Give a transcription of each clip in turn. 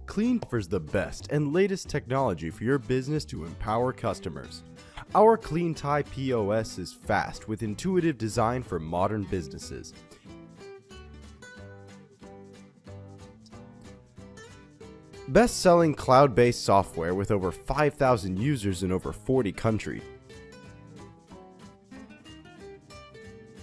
Cleantie offers the best and latest technology for your business to empower customers. Our Cleantie POS is fast with intuitive design for modern businesses. Best-selling cloud-based software with over 5,000 users in over 40 countries.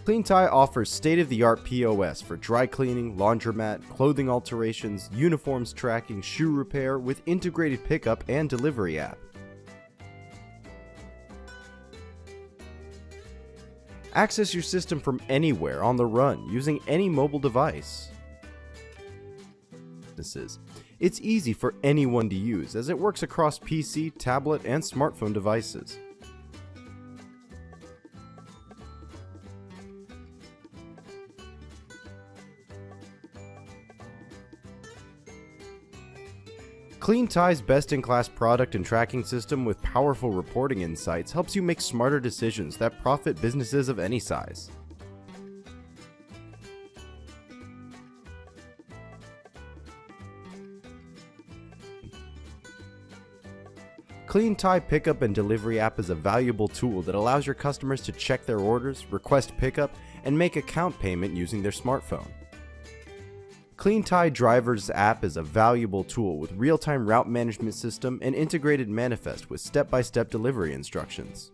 Cleantie offers state-of-the-art POS for dry cleaning, laundromat, clothing alterations, uniforms tracking, shoe repair with integrated pickup and delivery app. Access your system from anywhere on the run using any mobile device. It's easy for anyone to use as it works across PC, tablet, and smartphone devices. Cleantie's best-in-class product and tracking system with powerful reporting insights helps you make smarter decisions that profit businesses of any size. Cleantie Pickup and Delivery app is a valuable tool that allows your customers to check their orders, request pickup, and make account payment using their smartphone. Cleantie Drivers app is a valuable tool with real-time route management system and integrated manifest with step-by-step delivery instructions.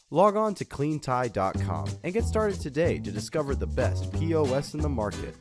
Log on to cleantie.com and get started today to discover the best POS in the market.